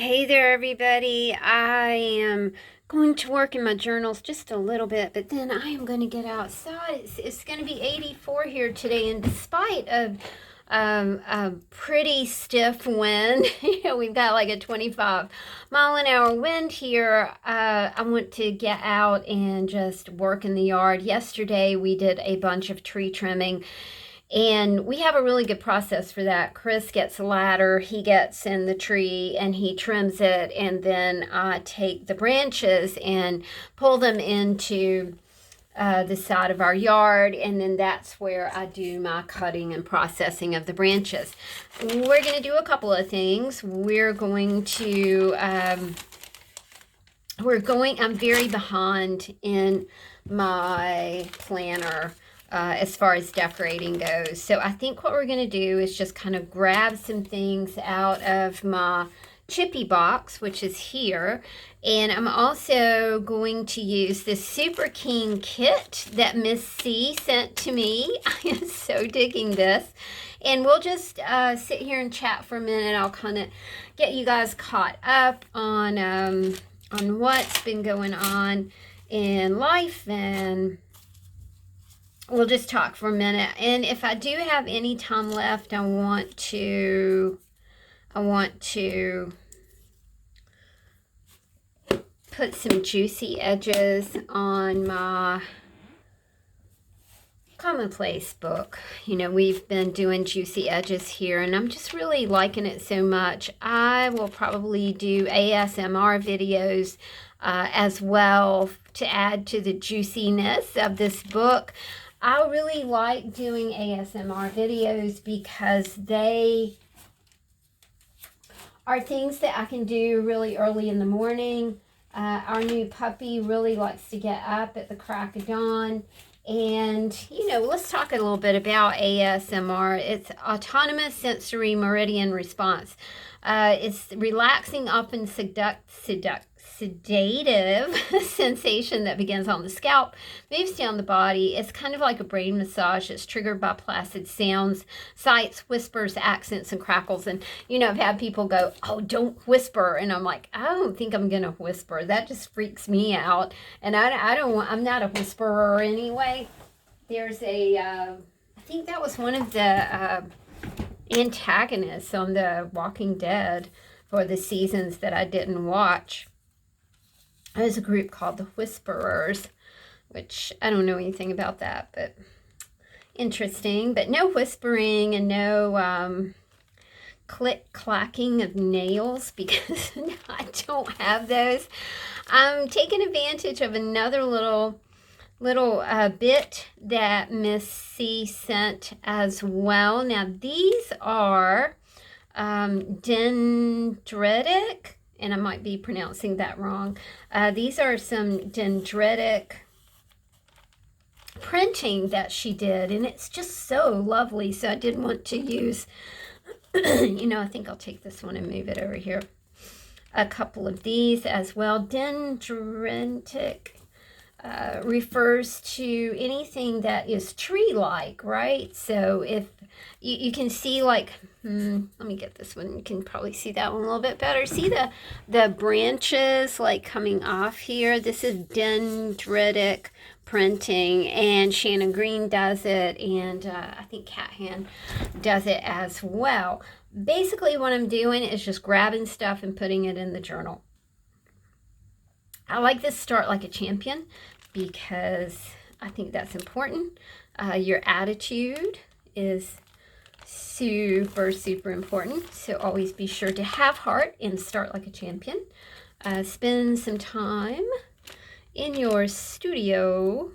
Hey there, everybody. I am going to work in my journals just a little bit, but then I am going to get outside. It's going to be 84 here today, and despite a pretty stiff wind, we've got like a 25-mile-an-hour wind here. I want to get out and just work in the yard. Yesterday, we did a bunch of tree trimming. And we have a really good process for that. Chris gets a ladder, he gets in the tree and he trims it, and then I take the branches and pull them into the side of our yard, and then that's where I do my cutting and processing of the branches. We're going to do a couple of things. I'm very behind in my planner as far as decorating goes. So I think what we're going to do is just kind of grab some things out of my chippy box, which is here. And I'm also going to use this Super King kit that Miss C sent to me. I am so digging this. And we'll just sit here and chat for a minute. I'll kind of get you guys caught up on what's been going on in life, and we'll just talk for a minute. And if I do have any time left, I want to put some juicy edges on my commonplace book. We've been doing juicy edges here, and I'm just really liking it so much. I will probably do ASMR videos as well to add to the juiciness of this book. I really like doing ASMR videos because they are things that I can do really early in the morning. Our new puppy really likes to get up at the crack of dawn. And, let's talk a little bit about ASMR. It's autonomous sensory meridian response. It's relaxing, often sedative sensation that begins on the scalp, moves down the body. It's kind of like a brain massage. It's triggered by placid sounds, sights, whispers, accents, and crackles. And, I've had people go, "Oh, don't whisper." And I'm like, I don't think I'm going to whisper. That just freaks me out. And I'm not a whisperer anyway. There's I think that was one of the antagonists on The Walking Dead for the seasons that I didn't watch. There's a group called the Whisperers, which I don't know anything about that, but interesting. But no whispering and no click-clacking of nails, because I don't have those. I'm taking advantage of another little bit that Miss C sent as well. Now, these are Dendritic, and I might be pronouncing that wrong. These are some Dendritic printing that she did, and it's just so lovely. So I did want to use, I think I'll take this one and move it over here. A couple of these as well. Dendritic refers to anything that is tree-like, right? So if you can see, like, let me get this one. You can probably see that one a little bit better. See the branches like coming off here? This is Dendritic printing, and Shannon Green does it, and I think Cat Hand does it as well. Basically, what I'm doing is just grabbing stuff and putting it in the journal. I like this Start Like a Champion because I think that's important. Your attitude is super, super important. So always be sure to have heart and start like a champion. Spend some time in your studio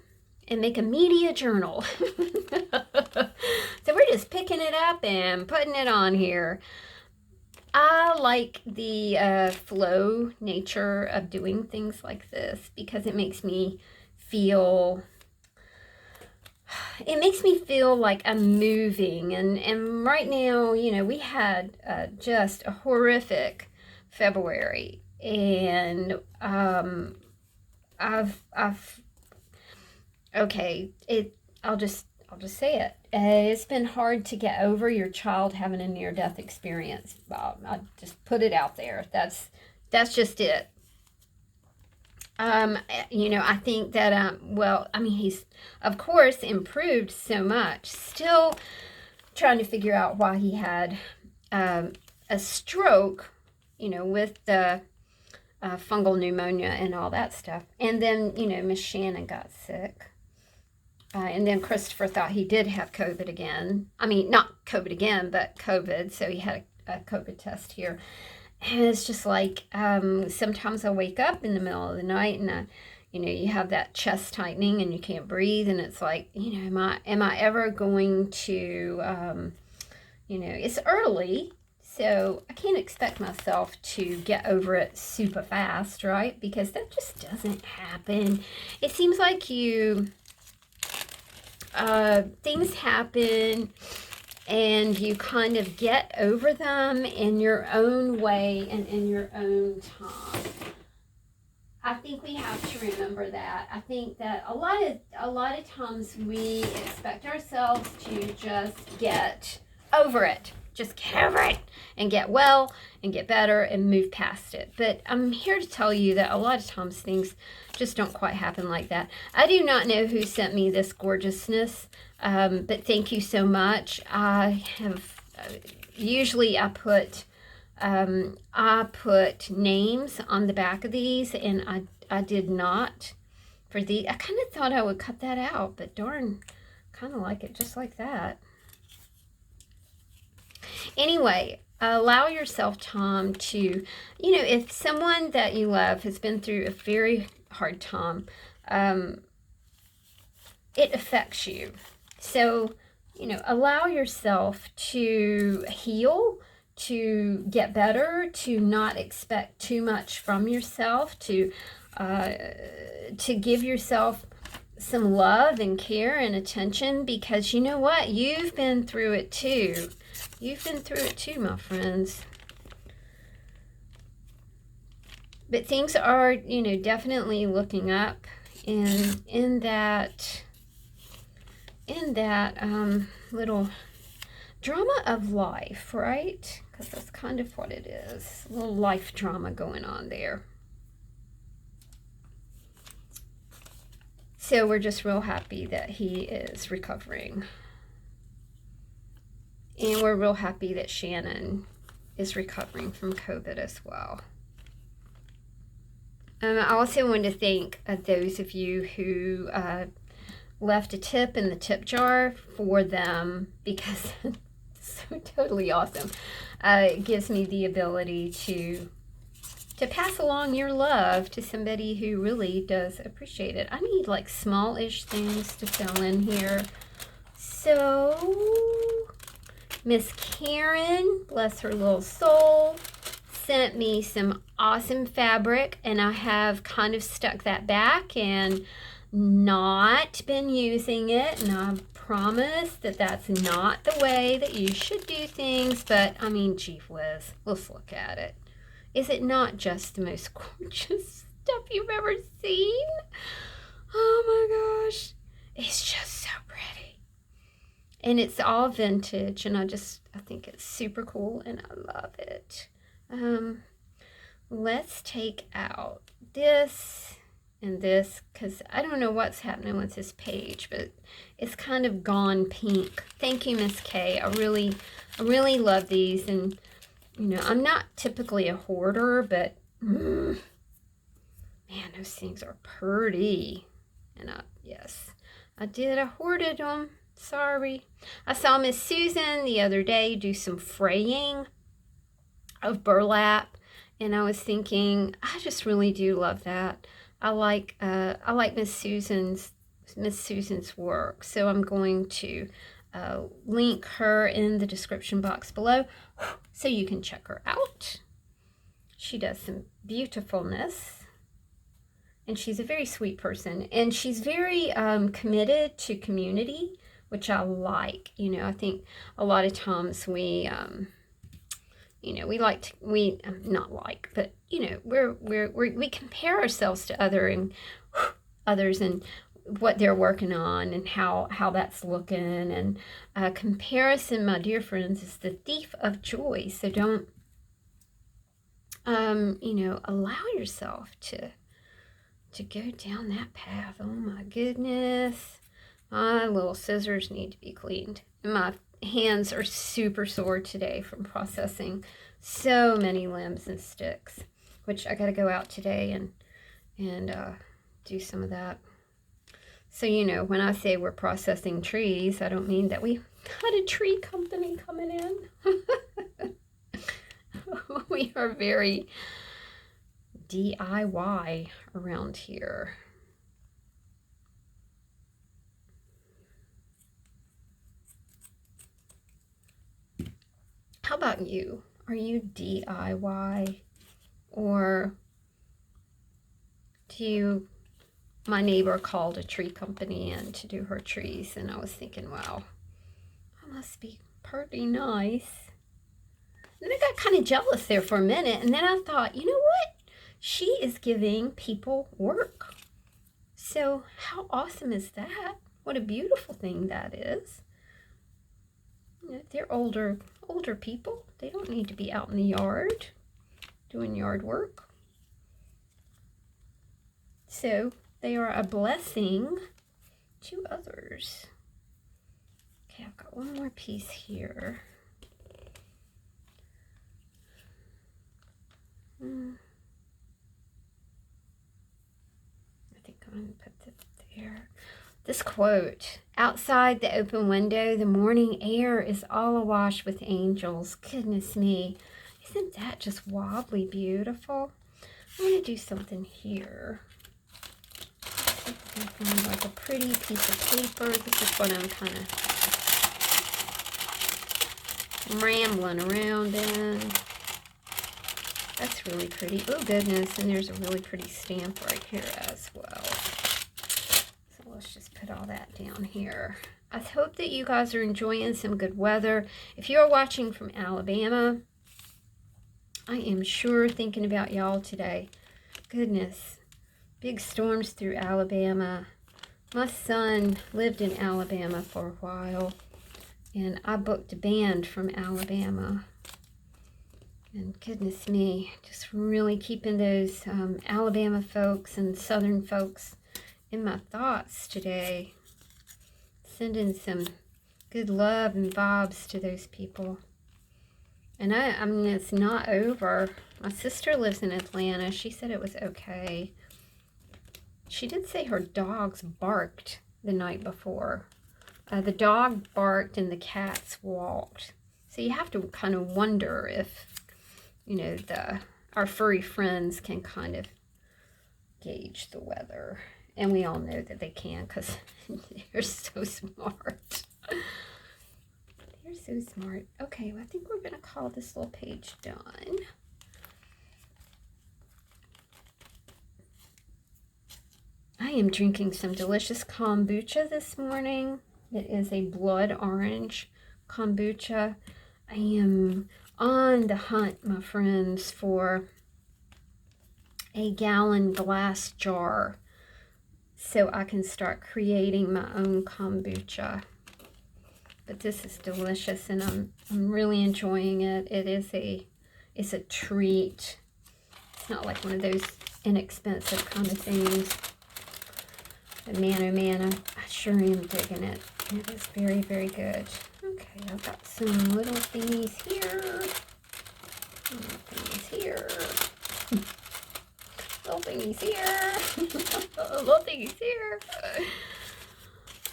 and make a media journal. So we're just picking it up and putting it on here. I like the flow nature of doing things like this because it makes me feel like I'm moving. And right now, we had just a horrific February, and I'll just say it. It's been hard to get over your child having a near-death experience. I just put it out there. That's just it. I think that, he's, of course, improved so much. Still trying to figure out why he had a stroke, with the fungal pneumonia and all that stuff. And then, Miss Shannon got sick. And then Christopher thought he did have COVID again. I mean, not COVID again, but COVID. So he had a COVID test here. And it's just like, sometimes I wake up in the middle of the night and you have that chest tightening and you can't breathe. And it's like, am I ever going to, it's early. So I can't expect myself to get over it super fast, right? Because that just doesn't happen. It seems like things happen and you kind of get over them in your own way and in your own time. I think we have to remember that. I think that a lot of times we expect ourselves to just get over it. Just get over it and get well and get better and move past it. But I'm here to tell you that a lot of times things just don't quite happen like that. I do not know who sent me this gorgeousness, but thank you so much. I have usually I put names on the back of these, and I did not for the. I kind of thought I would cut that out, but darn, kind of like it just like that. Anyway, allow yourself time to, if someone that you love has been through a very hard time, it affects you. So, allow yourself to heal, to get better, to not expect too much from yourself, to give yourself some love and care and attention, because you know what? You've been through it too. You've been through it too, my friends. But things are, definitely looking up in that little drama of life, right? Because that's kind of what it is. A little life drama going on there. So we're just real happy that he is recovering. And we're real happy that Shannon is recovering from COVID as well. I also want to thank those of you who left a tip in the tip jar for them, because it's so totally awesome. It gives me the ability to pass along your love to somebody who really does appreciate it. I need like small-ish things to fill in here. So Miss Karen, bless her little soul, sent me some awesome fabric, and I have kind of stuck that back and not been using it, and I promise that that's not the way that you should do things. But I mean, gee whiz, let's look at it. Is it not just the most gorgeous stuff you've ever seen? Oh my gosh, it's just so pretty. And it's all vintage, and I think it's super cool, and I love it. Let's take out this and this, because I don't know what's happening with this page, but it's kind of gone pink. Thank you, Miss K. I really love these, and I'm not typically a hoarder, but man, those things are pretty. And yes, I hoarded them. Sorry. I saw Miss Susan the other day do some fraying of burlap, and I was thinking, I just really do love that. I like Miss Susan's work, so I'm going to link her in the description box below so you can check her out. She does some beautifulness, and she's a very sweet person, and she's very committed to community, which I like. I think a lot of times we we compare ourselves to others, and what they're working on and how that's looking. And comparison, my dear friends, is the thief of joy. So don't, you know, allow yourself to go down that path. Oh my goodness. My little scissors need to be cleaned. My hands are super sore today from processing so many limbs and sticks, which I got to go out today and do some of that. So, you know, when I say we're processing trees, I don't mean that we got a tree company coming in. We are very DIY around here. How about you? Are you DIY, or do you, my neighbor called a tree company in to do her trees, and I was thinking, wow, that must be pretty nice. And then I got kind of jealous there for a minute, and then I thought, you know what? She is giving people work. So how awesome is that? What a beautiful thing that is. You know, they're older people. They don't need to be out in the yard doing yard work. So they are a blessing to others. Okay, I've got one more piece here. I think I'm going to put this there. This quote, outside the open window, the morning air is all awash with angels. Goodness me, isn't that just wildly beautiful? I'm going to do something here. Find like a pretty piece of paper. This is what I'm kind of rambling around in. That's really pretty. Oh goodness, and there's a really pretty stamp right here as well. So let's just put all that down here. I hope that you guys are enjoying some good weather. If you're watching from Alabama, I am sure thinking about y'all today. Goodness, big storms through Alabama. My son lived in Alabama for a while, and I booked a band from Alabama. And goodness me, just really keeping those Alabama folks and Southern folks in my thoughts today. Sending some good love and vibes to those people. And I mean, it's not over. My sister lives in Atlanta. She said it was okay. She did say her dogs barked the night before. The dog barked and the cats walked. So you have to kind of wonder if, you know, our furry friends can kind of gauge the weather. And we all know that they can because they're so smart. They're so smart. Okay, well, I think we're going to call this little page done. I am drinking some delicious kombucha this morning. It is a blood orange kombucha. I am on the hunt, my friends, for a gallon glass jar so I can start creating my own kombucha. But this is delicious, and I'm really enjoying it. It's a treat. It's not like one of those inexpensive kind of things. But man, oh man, I sure am digging it. It is very, very good. Okay, I've got some little thingies here. Little thingies here. Little thingies here. Little thingies here.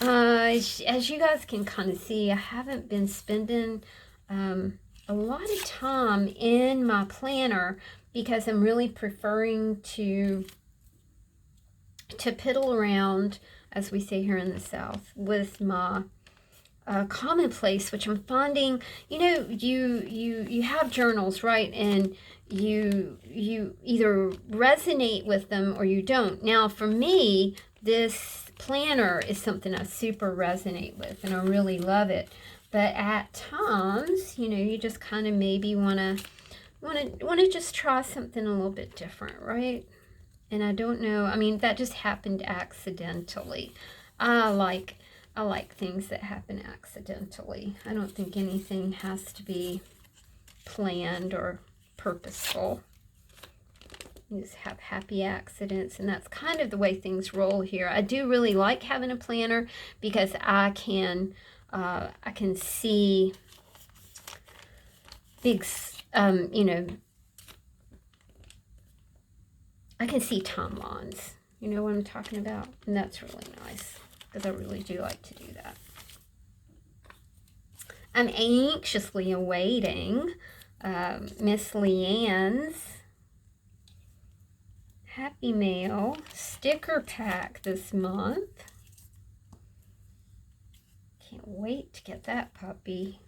As you guys can kind of see, I haven't been spending a lot of time in my planner because I'm really preferring to piddle around, as we say here in the South, with my commonplace, which I'm finding, you know, you have journals, right? And you either resonate with them or you don't. Now, for me, this planner is something I super resonate with, and I really love it. But at times, you know, you just kind of maybe want to just try something a little bit different, right? And I don't know, I mean, that just happened accidentally. I like things that happen accidentally. I don't think anything has to be planned or purposeful. You just have happy accidents, and that's kind of the way things roll here. I do really like having a planner because I can see big, you know, I can see timelines. You know what I'm talking about? And that's really nice because I really do like to do that. I'm anxiously awaiting Miss Leanne's Happy Mail sticker pack this month. Can't wait to get that puppy.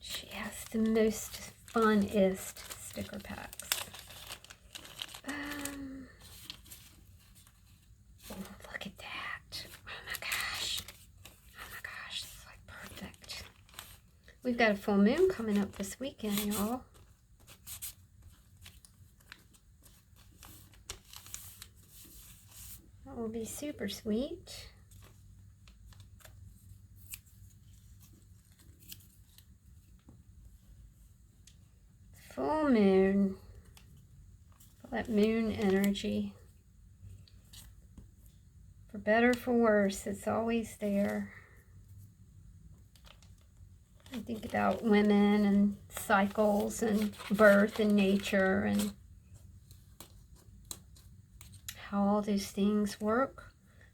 She has the most funnest sticker packs. Oh, look at that. Oh my gosh. Oh my gosh, this is like perfect. We've got a full moon coming up this weekend, y'all. That will be super sweet. Full moon. That moon energy. For better, for worse, it's always there. I think about women and cycles and birth and nature and how all those things work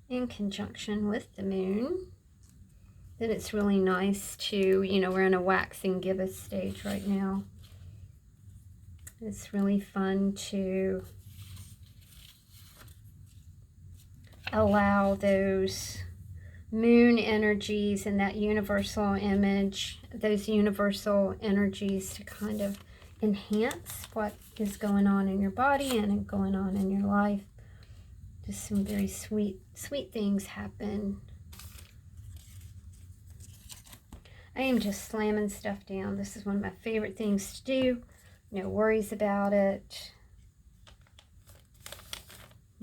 in conjunction with the moon. Then it's really nice to, you know, we're in a waxing gibbous stage right now. It's really fun to allow those moon energies and that universal image, those universal energies to kind of enhance what is going on in your body and going on in your life. Just some very sweet things happen. I am just slamming stuff down. This is one of my favorite things to do. No worries about it.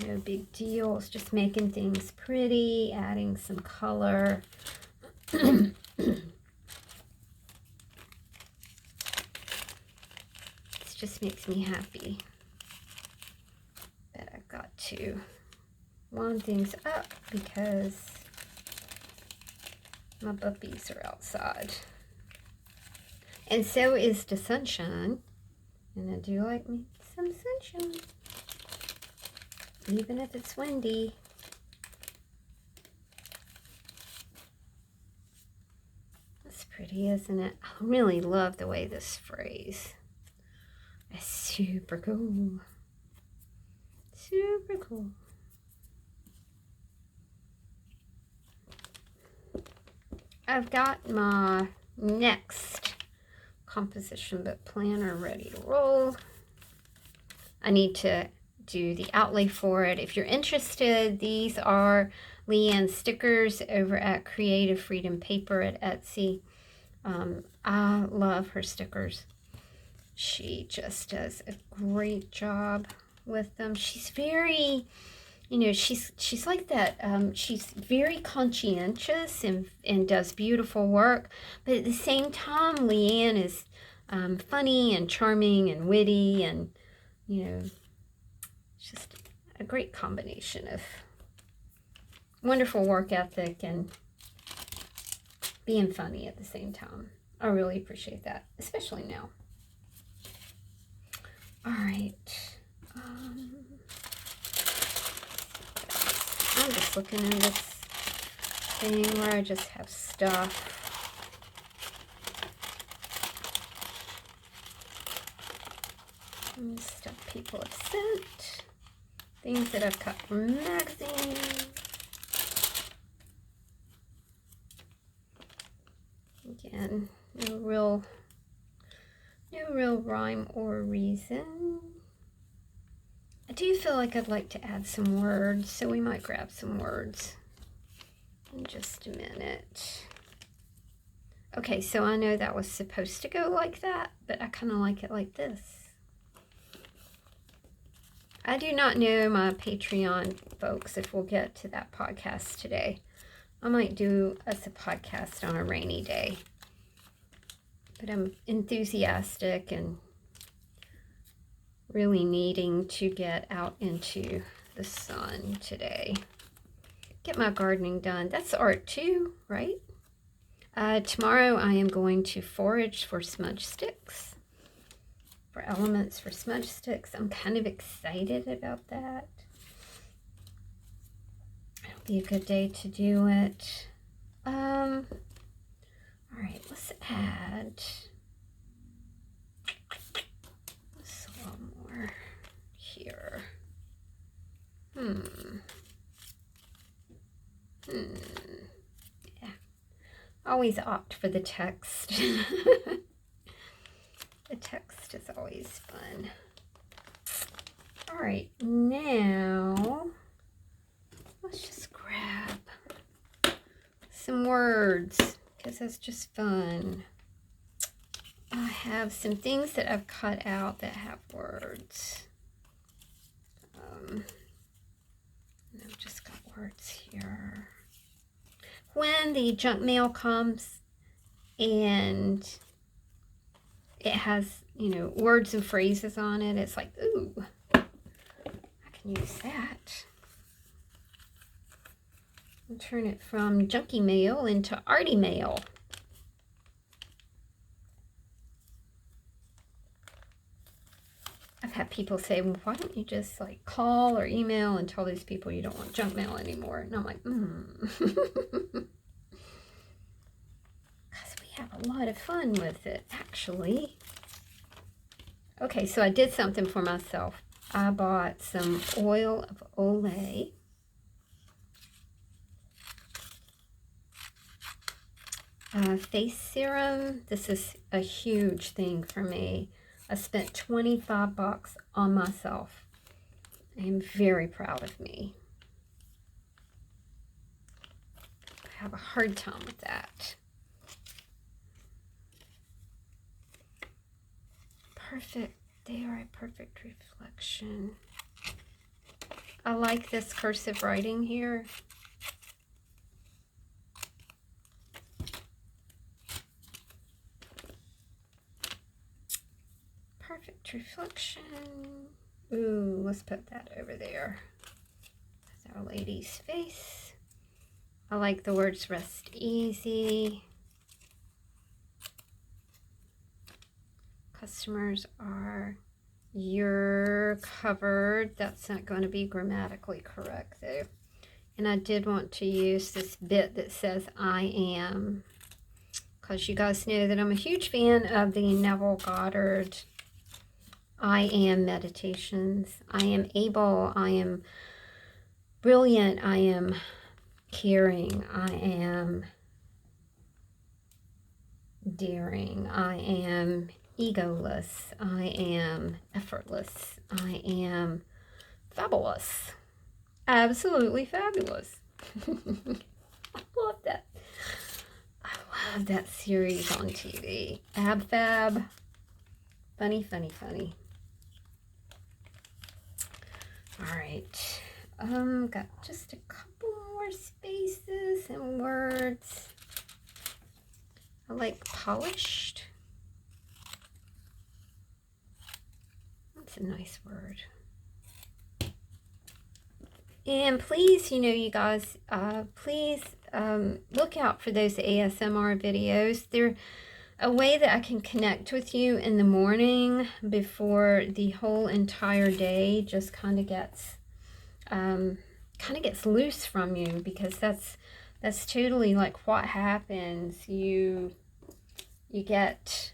No big deal. It's just making things pretty, adding some color. This just makes me happy that I've got to wind things up because my puppies are outside. And so is the sunshine. And I do like me some sunshine. Even if it's windy. That's pretty, isn't it? I really love the way this sprays. It's super cool. Super cool. I've got my next composition book planner ready to roll. I need to do the outlay for it. If you're interested, these are Leanne stickers over at Creative Freedom Paper at Etsy. I love her stickers. She just does a great job with them. She's very, you know, she's like that. She's very conscientious and does beautiful work. But at the same time, Leanne is funny and charming and witty, and you know, just a great combination of wonderful work ethic and being funny at the same time. I really appreciate that, especially now. All right. I'm just looking in this thing where I just have stuff. Stuff people have sent. Things that I've cut from magazines. Again, no real rhyme or reason. I do feel like I'd like to add some words, so we might grab some words in just a minute. Okay, so I know that was supposed to go like that, but I kind of like it like this. I do not know my Patreon folks if we'll get to that podcast today. I might do us a podcast on a rainy day. But I'm enthusiastic and really needing to get out into the sun today. Get my gardening done. That's art too, right? Tomorrow I am going to forage for smudge sticks, for elements for smudge sticks. I'm kind of excited about that. It'll be a good day to do it. All right, let's add a lot more here. Yeah. Always opt for the text. The text is always fun. All right, now let's just grab some words because that's just fun. I have some things that I've cut out that have words. I've just got words here. When the junk mail comes and it has, you know, words and phrases on it, it's like, ooh, I can use that. I'll turn it from junky mail into arty mail. I've had people say, well, why don't you just like call or email and tell these people you don't want junk mail anymore? And I'm like, Because we have a lot of fun with it, actually. Okay, so I did something for myself. I bought some oil of Olay. Face serum. This is a huge thing for me. I spent $25 on myself. I am very proud of me. I have a hard time with that. Perfect. They are a perfect reflection. I like this cursive writing here. Perfect reflection. Ooh, let's put that over there. That's Our Lady's face. I like the words rest easy. Customers are, you're covered. That's not going to be grammatically correct though. And I did want to use this bit that says I am, because you guys know that I'm a huge fan of the Neville Goddard I am meditations. I am able, I am brilliant, I am caring, I am daring, I am egoless, I am effortless, I am fabulous. Absolutely fabulous. I love that. I love that series on TV. Ab Fab. Funny, funny, funny. All right. Got just a couple more spaces and words. I like polished. That's a nice word. And please, you know, you guys, please look out for those ASMR videos. They're a way that I can connect with you in the morning before the whole entire day just kind of gets loose from you, because that's totally like what happens. You get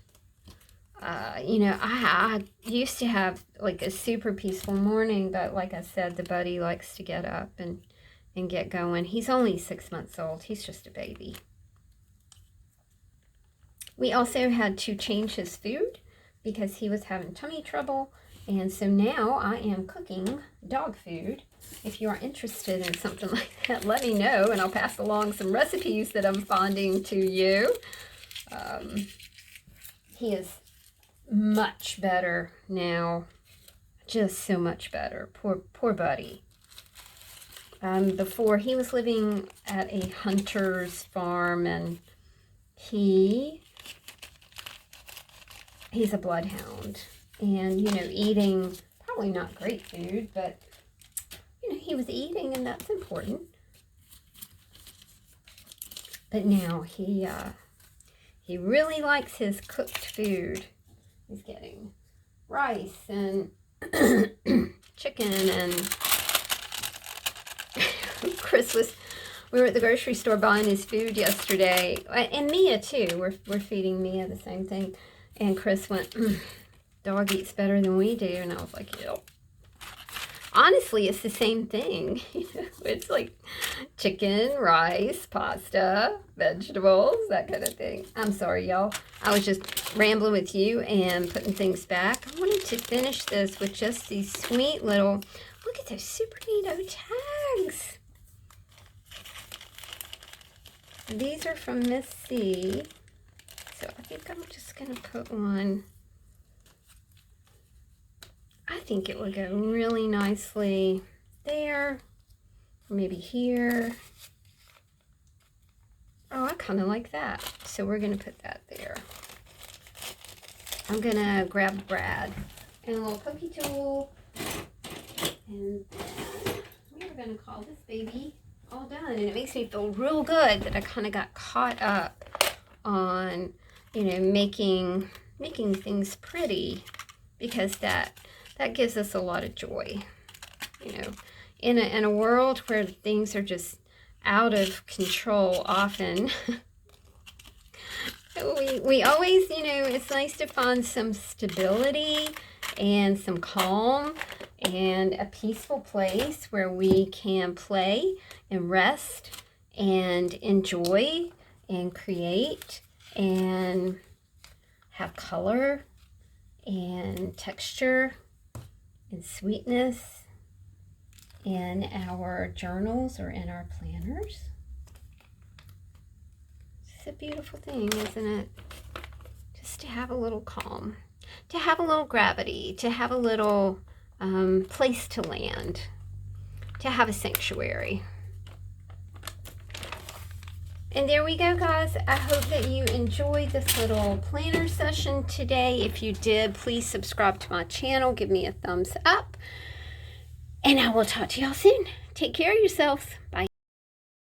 you know, I used to have like a super peaceful morning, but like I said, the buddy likes to get up and get going. He's only 6 months old. He's just a baby. We also had to change his food because he was having tummy trouble. And so now I am cooking dog food. If you are interested in something like that, let me know, and I'll pass along some recipes that I'm finding to you. He is much better now. I just so much better. Poor buddy. Before, he was living at a hunter's farm, and he's a bloodhound, and, you know, eating probably not great food, but, you know, he was eating, and that's important. But now he really likes his cooked food. He's getting rice and chicken, and we were at the grocery store buying his food yesterday, and Mia too. We're feeding Mia the same thing, and Chris went, "Dog eats better than we do," and I was like, "Yep." Honestly, it's the same thing. It's like chicken, rice, pasta, vegetables, that kind of thing. I'm sorry, y'all. I was just rambling with you and putting things back. I wanted to finish this with just these sweet little, look at those super neato tags. These are from Miss C. So I think I'm just going to put one. I think it would go really nicely there, or maybe here. Oh, I kind of like that. So we're going to put that there. I'm going to grab Brad and a little pokey tool. And then we're going to call this baby all done. And it makes me feel real good that I kind of got caught up on, you know, making things pretty, because that gives us a lot of joy, you know. In a world where things are just out of control often, we always, you know, it's nice to find some stability and some calm and a peaceful place where we can play and rest and enjoy and create and have color and texture and sweetness in our journals or in our planners. It's a beautiful thing, isn't it? Just to have a little calm, to have a little gravity, to have a little place to land, to have a sanctuary. And there we go, guys. I hope that you enjoyed this little planner session today. If you did, please subscribe to my channel. Give me a thumbs up. And I will talk to y'all soon. Take care of yourselves. Bye.